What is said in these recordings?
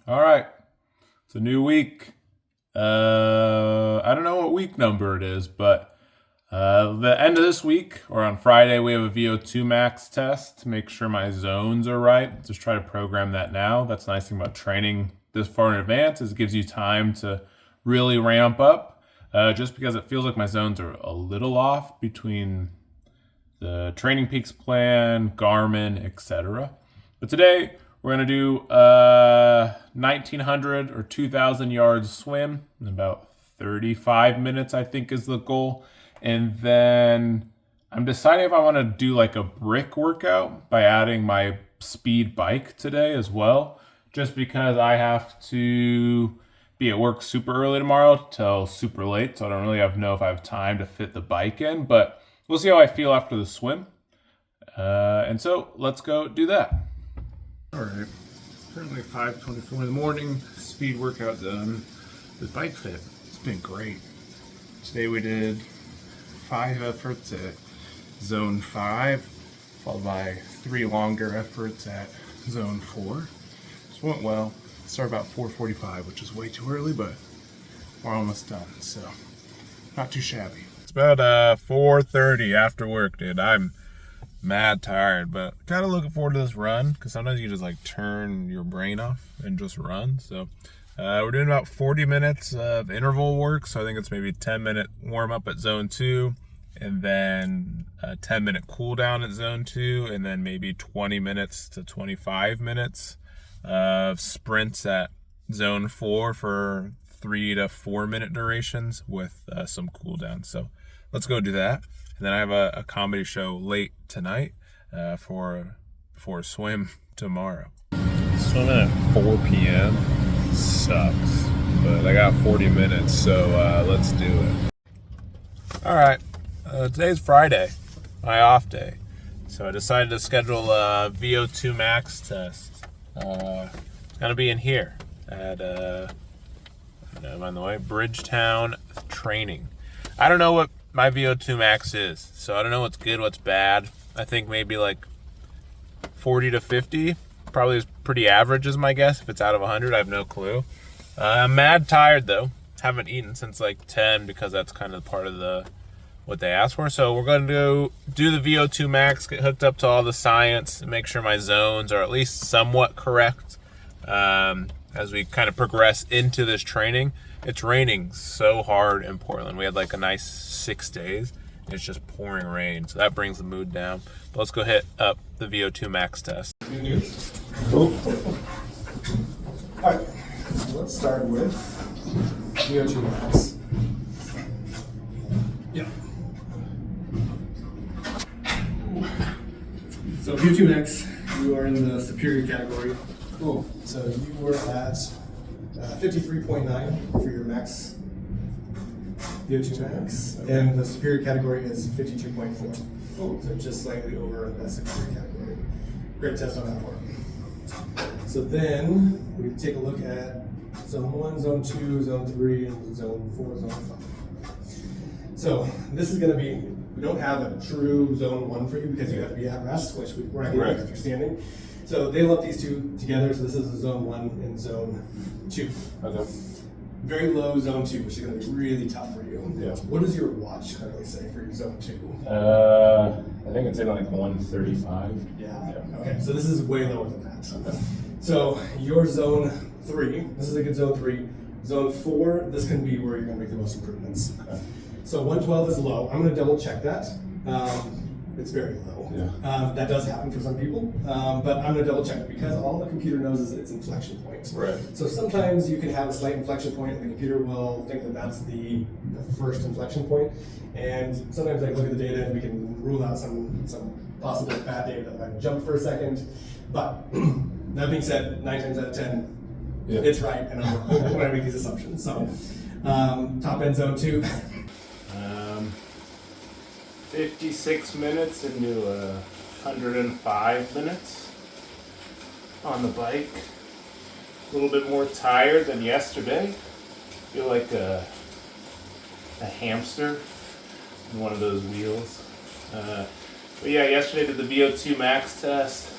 All right, it's a new week. I don't know what week number it is, but the end of this week or on Friday, we have a VO2 max test to make sure my zones are right. Just try to program that now. That's the nice thing about training this far in advance is it gives you time to really ramp up. Just because it feels like my zones are a little off between the Training Peaks plan, Garmin, etc. But today we're gonna do 1900 or 2000 yards swim in about 35 minutes, I think is the goal. And then I'm deciding if I want to do like a brick workout by adding my speed bike today as well, just because I have to be at work super early tomorrow till super late, so I don't really know if I have time to fit the bike in, but we'll see how I feel after the swim. And so let's go do that. All right, currently 5:24 in the morning, speed workout done. The bike fit, it's been great. Today we did 5 efforts at zone 5, followed by 3 longer efforts at zone 4. This went well. Started about 4:45, which is way too early, but we're almost done, so not too shabby. It's about 4:30 after work, dude. I'm mad tired, but kind of looking forward to this run because sometimes you just like turn your brain off and just run. So we're doing about 40 minutes of interval work, so I think it's maybe 10-minute warm up at zone 2 and then a 10-minute cool down at zone 2 and then maybe 20 minutes to 25 minutes of sprints at zone 4 for 3 to 4 minute durations with some cool down. So let's go do that. And then I have a comedy show late tonight for a swim tomorrow. Swimming at 4 p.m. sucks, but I got 40 minutes, so let's do it. All right, today's Friday, my off day, so I decided to schedule a VO2 max test. It's gonna be in here at by the way, Bridgetown Training. I don't know what my VO2 max is, so I don't know what's good, what's bad. I think maybe like 40 to 50 probably is pretty average is my guess. If it's out of 100, I have no clue. I'm mad tired though. Haven't eaten since like 10 because that's kind of part of what they asked for. So we're going to do the VO2 max, get hooked up to all the science, and make sure my zones are at least somewhat correct as we kind of progress into this training. It's raining so hard in Portland. We had like a nice 6 days. It's just pouring rain, so that brings the mood down. But let's go hit up the VO2 max test. Cool. All right, so let's start with VO2 max. Yeah. So VO2 max, you are in the superior category. Cool. So you were at 53.9 for your max VO2 max, okay. And the superior category is 52.4. Cool. So just slightly over that superior category. Great test on that one. So then we take a look at zone 1, zone 2, zone 3, and zone 4, zone 5. So this is going to be, we don't have a true zone 1 for you because you have to be at rest, which we're not going to because you're standing. So they lump these two together, so this is a zone 1 and zone 2. Okay. Very low zone 2, which is going to be really tough for you. Yeah. What does your watch currently say for your zone 2? I think it's in like 135. Yeah. Okay, so this is way lower than that. Okay. So your zone 3, this is a good zone 3. Zone 4, this can be where you're going to make the most improvements. Okay. So 112 is low. I'm going to double check that. It's very low. Yeah. That does happen for some people, but I'm going to double check because all the computer knows is its inflection point. Right. So sometimes you can have a slight inflection point and the computer will think that that's the first inflection point. And sometimes I look at the data and we can rule out some possible bad data that might jump for a second. But that being said, 9 times out of 10, yeah, it's right, and I'm when I make these assumptions. So top end zone 2. 56 minutes into 105 minutes on the bike. A little bit more tired than yesterday. Feel like a hamster in one of those wheels. But yeah, yesterday did the VO2 max test.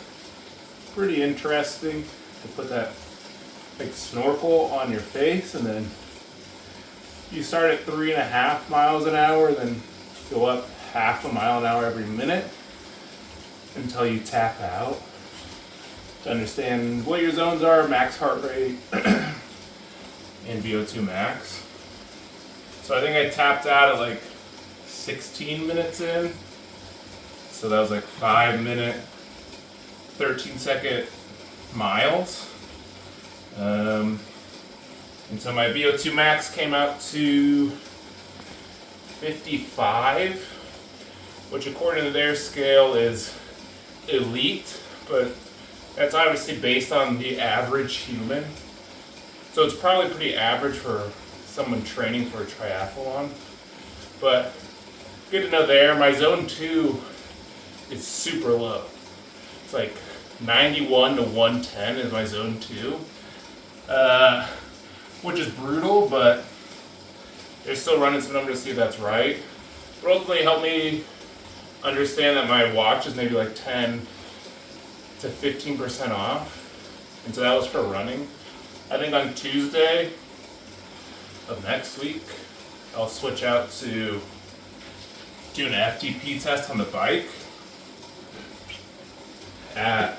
Pretty interesting to put that like snorkel on your face, and then you start at 3.5 miles an hour, then go up 0.5 mile an hour every minute until you tap out. To understand what your zones are, max heart rate, and VO2 max. So I think I tapped out at like 16 minutes in. So that was like 5-minute, 13-second miles. And so my VO2 max came out to 55, which according to their scale is elite, but that's obviously based on the average human. So it's probably pretty average for someone training for a triathlon. But good to know there. My zone 2 is super low. It's like 91 to 110 is my zone 2. Which is brutal, but they're still running some numbers to see if that's right. It ultimately helped me understand that my watch is maybe like 10 to 15% off. And so that was for running. I think on Tuesday of next week, I'll switch out to do an FTP test on the bike at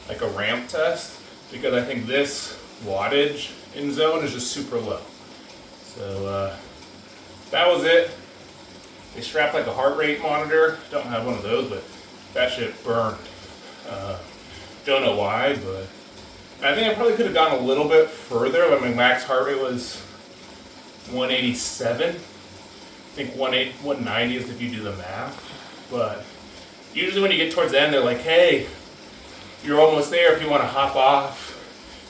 like a ramp test, because I think this wattage in zone is just super low. So that was it. They strapped like a heart rate monitor. Don't have one of those, but that shit burned. Don't know why, but I think I probably could have gone a little bit further. But my max heart rate was 187. I think 190 is if you do the math. But usually when you get towards the end, they're like, hey, you're almost there. If you want to hop off,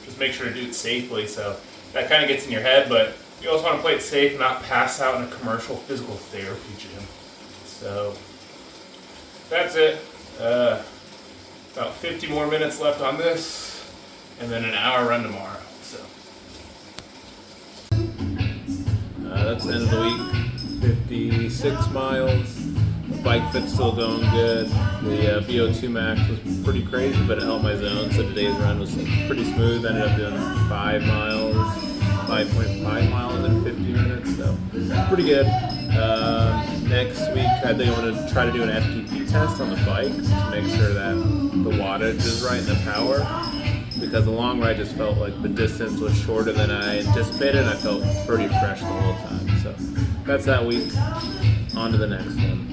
just make sure to do it safely. So that kind of gets in your head, but you also want to play it safe and not pass out in a commercial physical therapy gym. So that's it. About 50 more minutes left on this, and then an hour run tomorrow. So that's the end of the week. 56 miles. Bike fit's still going good. The VO2 max was pretty crazy, but it held my zone. So today's run was pretty smooth. Ended up doing 5 miles, 5.5 miles in 50 minutes. So pretty good. Next week, I think I'm going to try to do an FTP test on the bike to make sure that the wattage is right and the power. Because the long ride just felt like the distance was shorter than I anticipated, and I felt pretty fresh the whole time. So that's that week. On to the next one.